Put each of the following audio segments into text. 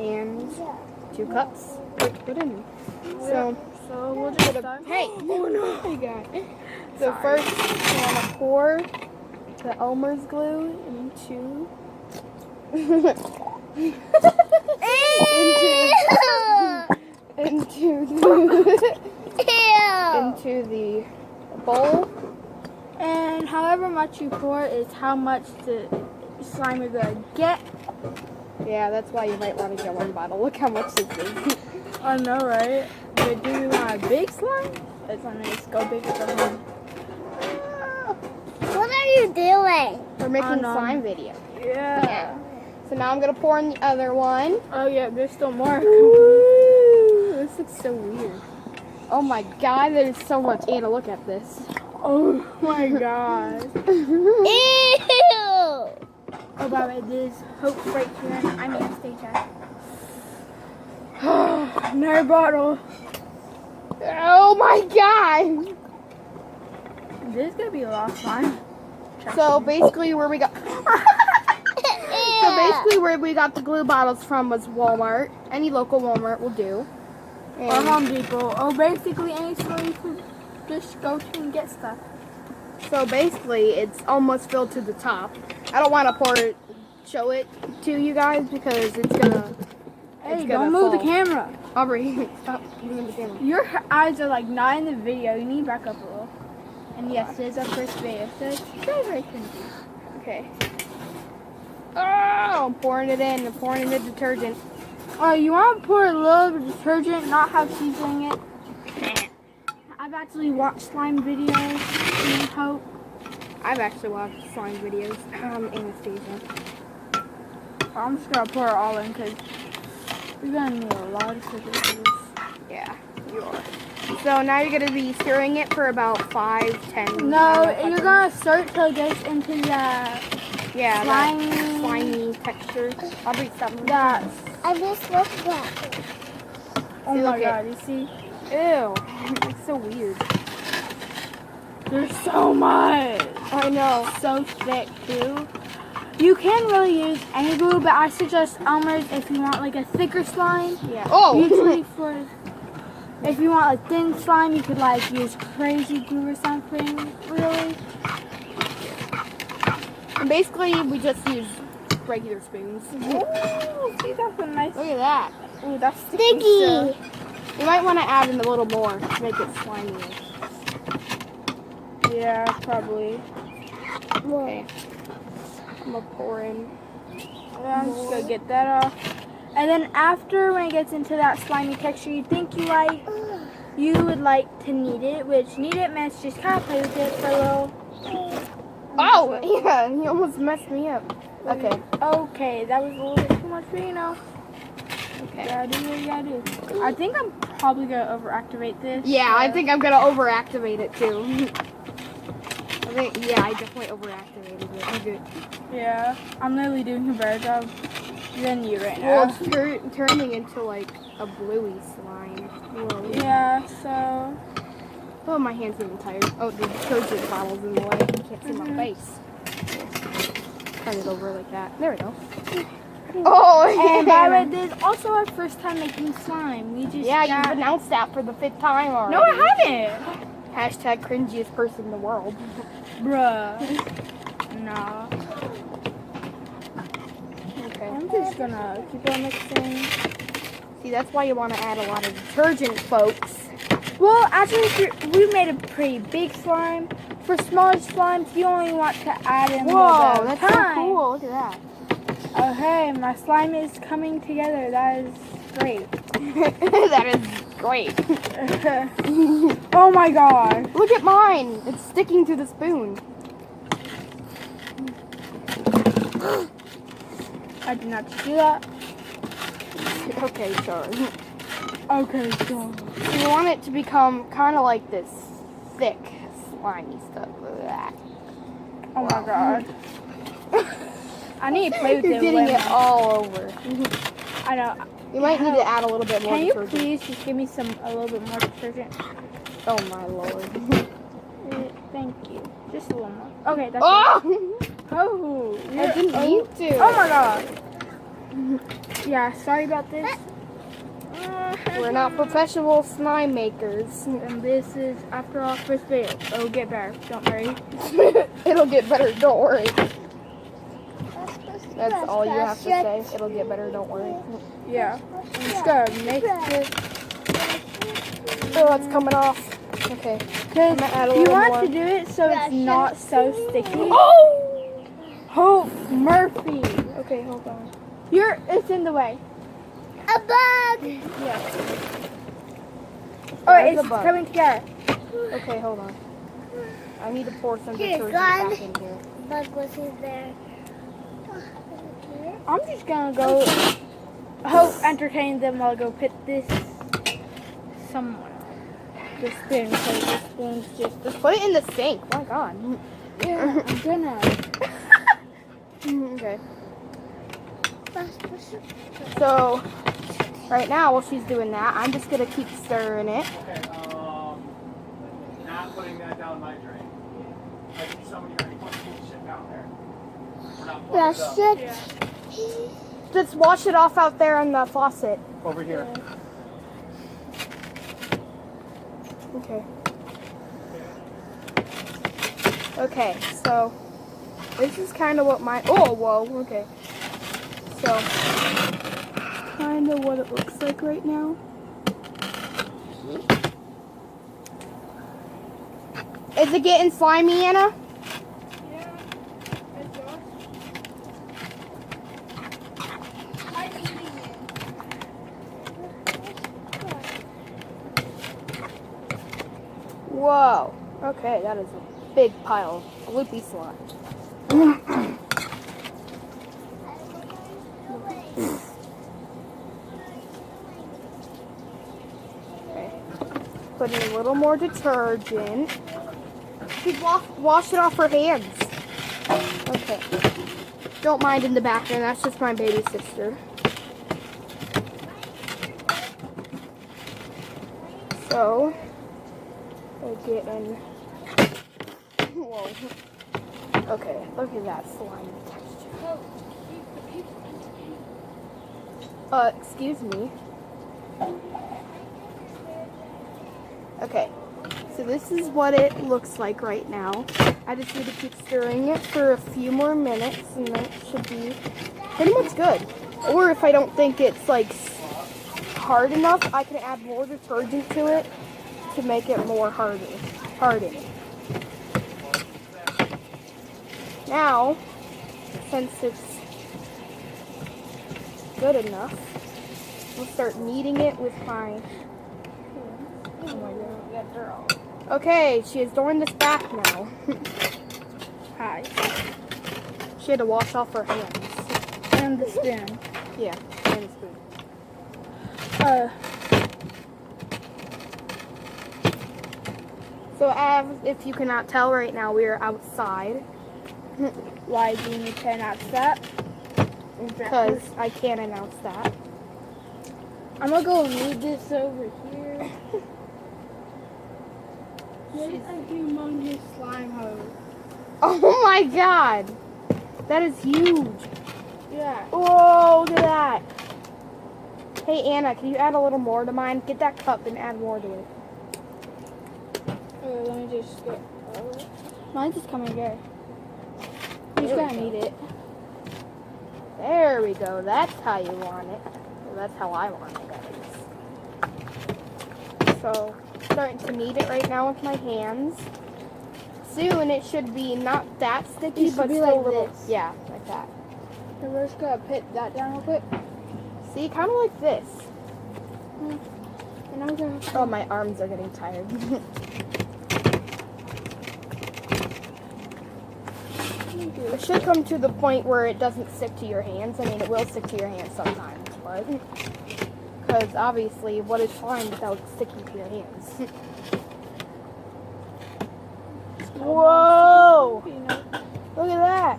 and 2 cups. Put in. So we'll just start. Hey! Oh no! My God. So first, we're gonna pour the Elmer's glue into into the bowl. And however much you pour is how much the slime you're gonna get. Yeah, that's why you might want to get 1 bottle. Look how much this is. I know, right? But do you want a big slime? It's on this. Go big or go home. What are you doing? We're making a know. slime video. Yeah. So now I'm gonna pour in the other one. Oh yeah, there's still more. Ooh, this looks so weird. Oh my God, there's so much. Anna, look at this. Oh my God. Ew! Oh, by the way, this is Hope right here. I'm Anastasia. Another bottle. Oh my God. This is gonna be a lot of slime. So basically, where we got the glue bottles from was Walmart. Any local Walmart will do. Or Home Depot. Or basically any store you could just go to and get stuff. So basically, it's almost filled to the top. I don't want to show it to you guys because it's gonna. Hey, it's don't gonna move the fall. camera. Aubrey, stop moving the camera. Your eyes are like not in the video. You need to back up a little. And yes, this is our first video. So it's very, very cringy. Okay. Oh, I'm pouring it in. I'm pouring in the detergent. Oh, you want to pour a little bit of detergent, not have she's doing it. I've actually watched slime videos in Hope. I've actually watched slime videos. Anastasia. I'm just gonna pour it all in because we're gonna need a lot of detergent for this. Yeah, you are. So now you're gonna be stirring it for about 5-10. No, you're gonna stir till it gets into the yeah, slimy, that slimy texture. Aubrey, stop moving. that. I just looked at it. Oh See, my look God! You see, Ew, it's so weird. there's so much. I know. So thick too. You can really use any glue, but I suggest Elmer's if you want like a thicker slime. Yeah. Oh. Usually if you want like thin slime, you could like use crazy glue or something. Really. And basically, we just use regular spoons. Ooh, see, that's a nice. Look at that. Ooh, that's Sticky. You might want to add in a little more to make it slimier. Yeah, probably. Okay. I'm gonna pour in. Yeah, I'm just gonna get that off. And then after, when it gets into that slimy texture you think you like, you would like to knead it, which knead it means just kind of play with it for a little. Oh, yeah, he almost messed me up. Okay. Okay, that was a little bit too much for you know. Okay. You gotta do what you gotta do. I think I'm probably gonna overactivate this. Yeah, I think I'm gonna overactivate it too. I definitely overactivated it. I'm good. Yeah, I'm literally doing a better job than you right Well, now. it's turning into like a bluey slime. Whoa. Yeah, so. Oh, my hand's getting tired. Oh, the detergent bottle's in the way. You can't see my face. Turn it over like that. There we go. Oh, And by the way, this is also our first time making slime. We just yeah, got... you've announced that for the 5th time already. No, I haven't. Hashtag cringiest person in the world. Bruh. Nah. Okay. I'm just gonna keep on mixing. See, that's why you want to add a lot of detergent, folks. Well, actually, we made a pretty big slime. For smaller slimes, you only want to add in a little Whoa, bit of that's so time. cool. Look at that. Okay, my slime is coming together. That is great. That is great. Oh my God. Look at mine. It's sticking to the spoon. I did not do that. Okay, sorry. Okay, so. So you want it to become kind of like this thick, slimy stuff. Oh my God. I need to play with You're it. getting way it more. all over. I know. You might need to add a little bit more Can you detergent. please just give me a little bit more detergent? Oh my lord. Thank you. Just a little more. Okay, that's Oh! it. Oh, I didn't mean to. Oh my God. Yeah, sorry about this. We're not professional slime makers. And this is, after all, first video. It'll get better. Don't worry. It'll get better, don't worry. That's all you have to say. It'll get better, don't worry. Yeah. I'm just gonna make this. Oh, it's coming off. Okay. Because gonna add a you little want more. to do it so it's not so sticky. Oh! Hope Murphy. Okay, hold on. It's in the way. A bug. Yes. Oh, There's it's a bug. coming together. Okay, hold on. I need to pour some Here, detergent God. back in here. Bug was in there. I'm just gonna go. Hope entertain them while I go put this somewhere. The spoon, because the spoon's just. Put it in the sink. My God. Yeah, I'm gonna. Okay. So, right now, while she's doing that, I'm just gonna keep stirring it. Okay, not putting that down my drain. Like somebody already put shit down there. We're not putting it up. Just wash it off out there on the faucet. Over here. Okay. Okay, so this is kind of what my okay. So kind of what it looks like right now. Is it getting slimy, Anna? Whoa. Okay, that is a big pile of loopy slime. Okay. Put in a little more detergent. She's wash it off her hands. Okay. Don't mind in the background, that's just my baby sister. So, we're getting. Whoa. Okay, look at that slimy texture. Excuse me. Okay, so this is what it looks like right now. I just need to keep stirring it for a few more minutes and then it should be pretty much good. Or if I don't think it's like hard enough, I can add more detergent to it to make it more hardened. Now, since it's good enough, we'll start kneading it with my. Oh my God. Okay, she is throwing this back now. Hi. She had to wash off her hands. And the spoon. Yeah, and a spoon. So as if you cannot tell right now, we are outside Why do you need to announce that? because I can't announce that. I'm gonna go knead this over here. She's a humongous slime hose. Oh my God, that is huge. Yeah. Whoa, look at that. Hey Anna, can you add a little more to mine? Get that cup and add more to it. Okay, let me just get. Mine's just coming here. You just gotta knead it. There we go. That's how you want it. Well, that's how I want it, guys. So, starting to knead it right now with my hands. Soon it should be not that sticky, It should but be still like a little. this. Yeah, like that. So we're just gonna put that down real quick. See, kind of like this. And I'm gonna. Oh, my arms are getting tired. It should come to the point where it doesn't stick to your hands. I mean, it will stick to your hands sometimes, but because obviously, what is slime without sticking to your hands? Whoa! Look at that!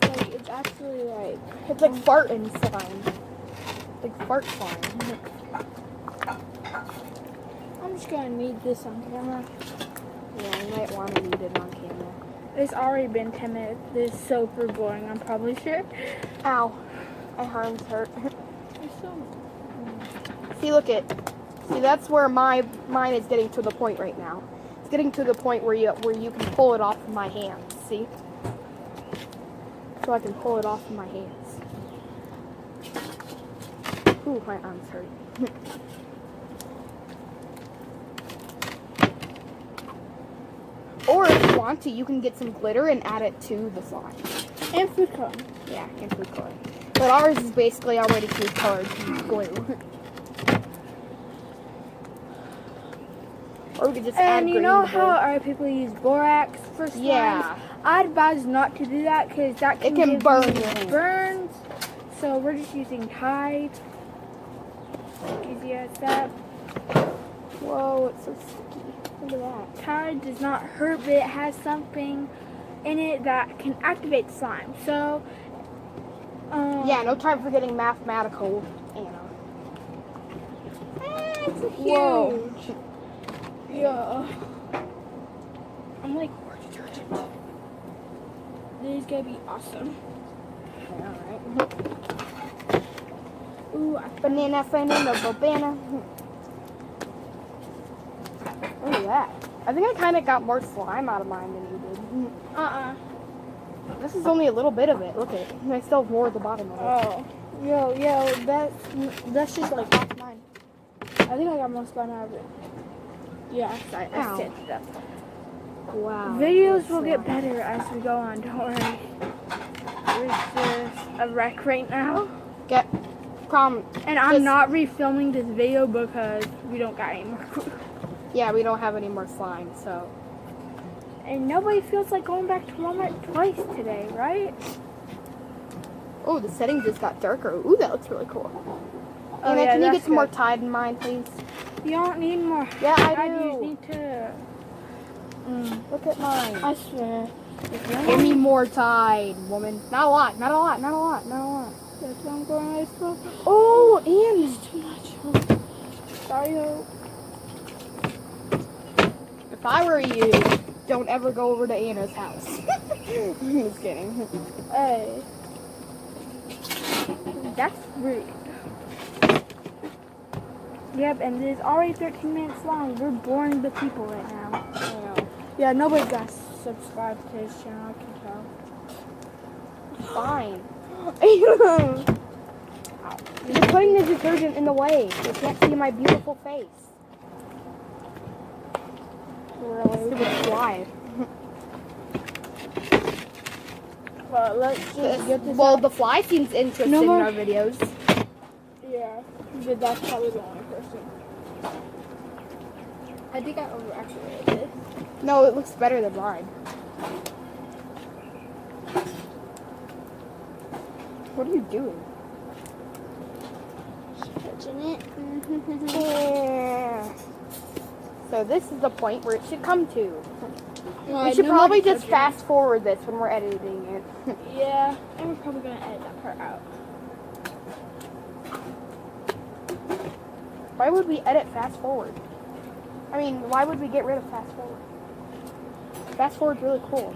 Like, it's actually like. It's like farting slime. Like fart slime. I'm just gonna knead this on camera. Yeah, you might want to knead it on camera. It's already been 10 minutes. This is super boring, I'm probably sure. Ow. My arms hurt. It's so... See, look it. See, that's where mine is getting to the point right now. It's getting to the point where you can pull it off of my hands. See? So I can pull it off of my hands. Ooh, my arms hurt. Or if you want to, you can get some glitter and add it to the slime. And food coloring. Yeah, and food coloring. But ours is basically already food colored glue. Or we could just add And you green know glue. how our people use borax for slimes? Yeah. I advise not to do that because that can, can give burn you your hands. burns. So we're just using Tide. Easy as that. Whoa, it's so sticky. Look at that. Tide does not hurt, but it has something in it that can activate the slime. So, Yeah, no time for getting mathematical, Anna. It's a huge. Whoa. Yeah. I'm like, where's detergent? This is gonna be awesome. Alright. Ooh, Banana. Look at that. I think I kind of got more slime out of mine than you did. This is only a little bit of it. Look at it. I still have more at the bottom of it. Oh. Yo, that's just like half mine. I think I got most fun out of it. Yeah, I Ow. said that. Wow. Videos that's will get slime. better as we go on, don't worry. It's just a wreck right now. And I'm Just- not refilming this video because we don't got any more food. Yeah, we don't have any more slime, so. And nobody feels like going back to Walmart twice today, right? Oh, the setting just got darker. Ooh, that looks really cool. Oh, Anna, yeah, can you that's get some more good. Tide in mine, please? You don't need more. Yeah, I Tide, do. You just need to... Look at mine. I swear. Give me more Tide, woman. Not a lot, not a lot, not a lot, not a lot. That's what I'm going for. Oh, and Too much. Sorry, Hope. if I were you, don't ever go over to Anna's house. I'm just kidding. Hey. That's rude. Yep, and it is already 13 minutes long. We're boring the people right now. I know. Yeah, nobody got subscribed to his channel, I can tell. Fine. You're putting the detergent in the way. You can't see my beautiful face. Really? Stupid fly. Well, let's just get this Well, out. the fly seems interested No in more- our videos. Yeah, but that's probably the only person. I think I overactivated this. No, it looks better than mine. What are you doing? Touching it. Yeah. So this is the point where it should come to. No, We should no more probably just detergent. fast forward this when we're editing it. Yeah, and we're probably gonna edit that part out. Why would we edit fast forward? I mean, why would we get rid of fast forward? Fast forward's really cool.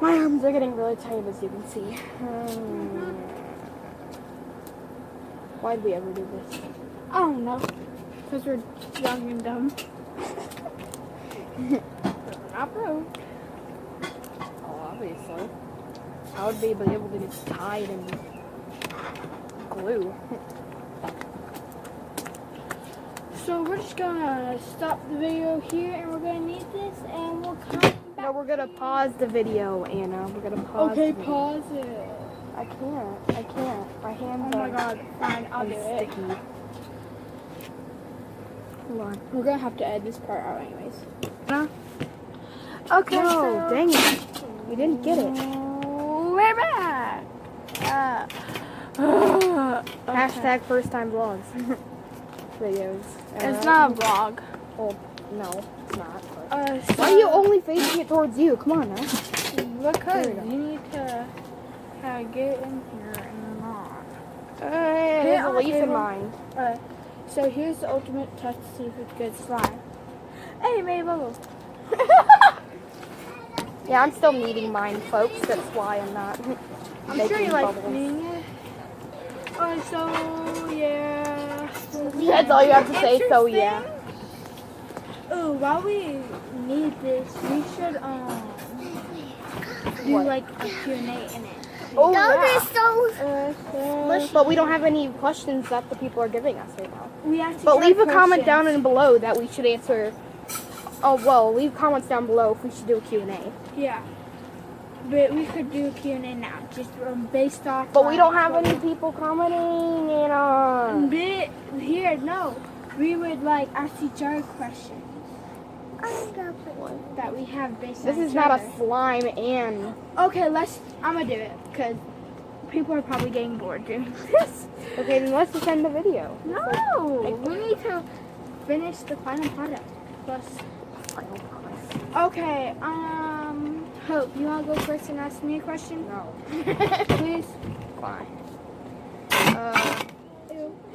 My arms are getting really tight, as you can see. Why'd we ever do this? I don't know, because we're young and dumb. Not broke. Oh, obviously. I would be able to get tied and glue. So we're just gonna stop the video here, and we're gonna need this, and we'll come back. No, we're gonna pause the video, Anna. We're gonna pause. Okay, the video. pause it. I can't. My hands Oh my are god, fine, I'll do it. sticky. Hold on. We're gonna have to edit this part out anyways. No? Okay, No, so dang it. We didn't get it. we're back. Hashtag first time vlogs. Videos. It's not a vlog. Well, no, it's not. But. So Why are you only facing it towards you? Come on now. Because There we go. you need to get in here and not. There's a on the leaf in table. mine. So here's the ultimate test to see if it's good slime. Hey, Mabel. Yeah, I'm still kneading mine, folks. That's why I'm not. I'm sure you like bubbles. doing it. Oh, so yeah. That's all you have to say. So yeah. Oh, while we need this, we should do What? like a Q&A in it. Oh No, yeah. they're so. But we don't have any questions that the people are giving us right now. We have to But get leave a comment questions. down and below that we should answer. Oh well, leave comments down below if we should do a Q&A. Yeah. But we could do a Q&A now, just based off. But we don't like, have what any people commenting and But here, no. We would like ask each other questions that we have based This on is each not other. a slime and. Okay, I'm gonna do it because people are probably getting bored doing this. Okay, then let's just end the video. No, we need to finish the final product. Plus, Final promise. okay. Hope, you wanna go first and ask me a question? No. Please. Fine.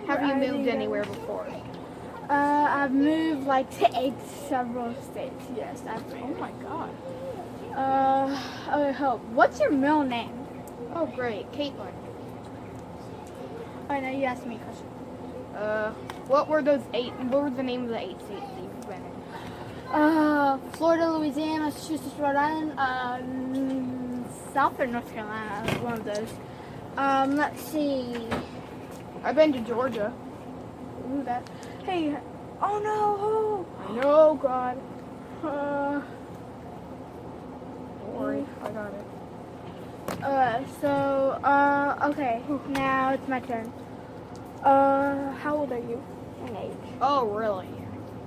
Have you moved anywhere before? I've moved like to several states. Yes, I've moved. Oh my god. Okay, Hope. What's your middle name? Oh great, Caitlin. Oh, no, you asked me a question. What were the name of the 8 states that you've been in? Florida, Louisiana, Massachusetts, Rhode Island, South or North Carolina, one of those. Let's see. I've been to Georgia. Ooh, that. Hey, oh no! I know, God. Uh, Don't worry, I got it. okay, now it's my turn. How old are you in age? Oh really?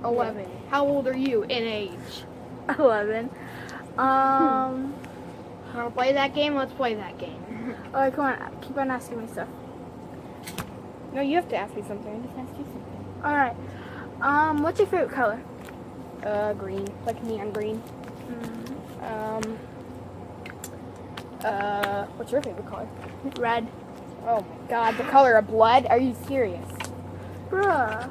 11. How old are you in age? 11. Wanna play that game? Let's play that game. Alright, come on, keep on asking me stuff. No, you have to ask me something. I just asked you something. Alright, what's your favorite color? Green, like neon green. What's your favorite color? Red. Oh my God, the color of blood? Are you serious? Bruh.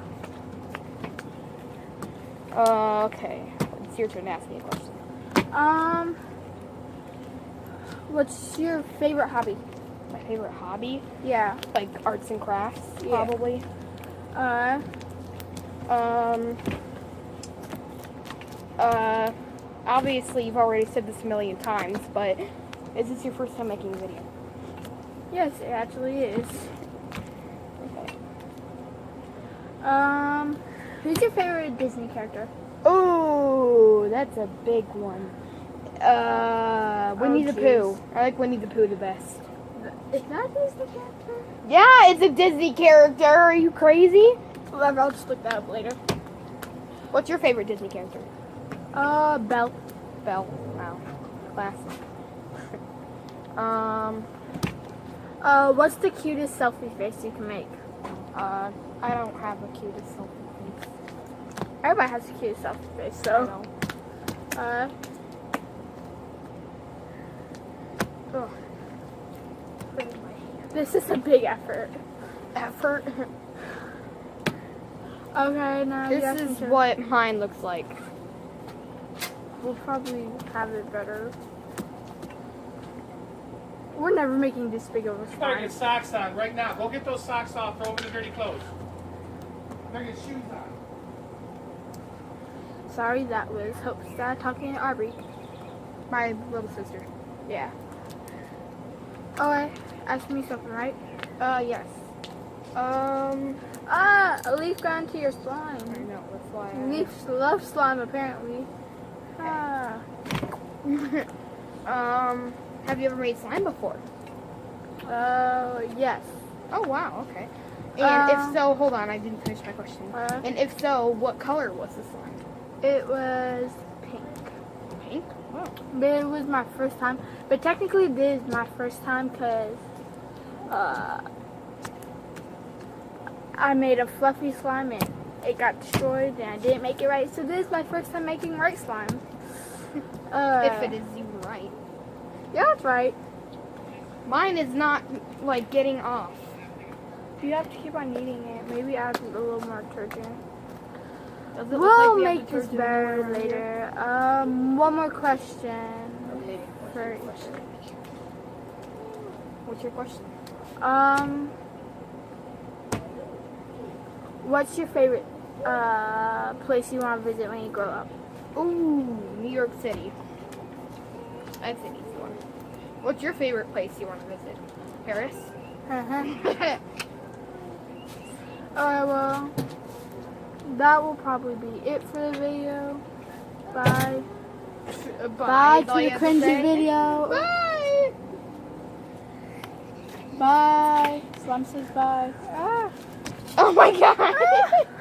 Okay, it's your turn to ask me a question. What's your favorite hobby? My favorite hobby? Yeah. Like arts and crafts, Yeah. probably. Obviously you've already said this a million times, but is this your first time making a video? Yes, it actually is. Okay. Who's your favorite Disney character? Oh, that's a big one. Winnie the Pooh. I like Winnie the Pooh the best. Is that a Disney character? Yeah, it's a Disney character. Are you crazy? Whatever, I'll just look that up later. What's your favorite Disney character? Belle. Belle. Wow. Classic. What's the cutest selfie face you can make? I don't have a cutest selfie face. Everybody has the cutest selfie face, I so. don't. Oh. This is a big effort. Effort. Okay, now you This have is to. what mine looks like. We'll probably have it better. We're never making this big of a Better slime. get socks on right now. Go get those socks off. Throw over the dirty clothes. Better get shoes on. Sorry, that was Hope's dad talking to Aubrey. My little sister. Yeah. Okay, ask me something, right? Yes. A leaf got into your I slime. know, that's why. Leafs love slime, apparently. Have you ever made slime before? Yes. Oh wow, okay. And if Um, so, hold on, I didn't finish my question. And if so, what color was the slime? It was pink. Pink? Oh. But it was my first time. But technically, this is my first time because I made a fluffy slime and it got destroyed and I didn't make it right. So this is my first time making right slime. If it is even right. Yeah, that's right. Mine is not, like, getting off. You have to keep on kneading it. Maybe add a little more detergent. Does it look We'll like we have make this detergent better anywhere later. One more question. Okay. For, What's your question? what's your favorite place you want to visit when you grow up? Ooh, New York City. That's an easy one. What's your favorite place you want to visit? Paris? Alright, well, that will probably be it for the video. Bye. Bye That's all to you the have to cringy say? video. Bye. Bye. Slum says bye. Ah. Oh my god.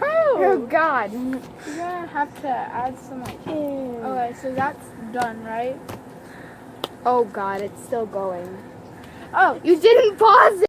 Oh. Oh god. You're gonna have to add some like. Okay, so that's done, right? Oh god, it's still going. Oh, You didn't pause it.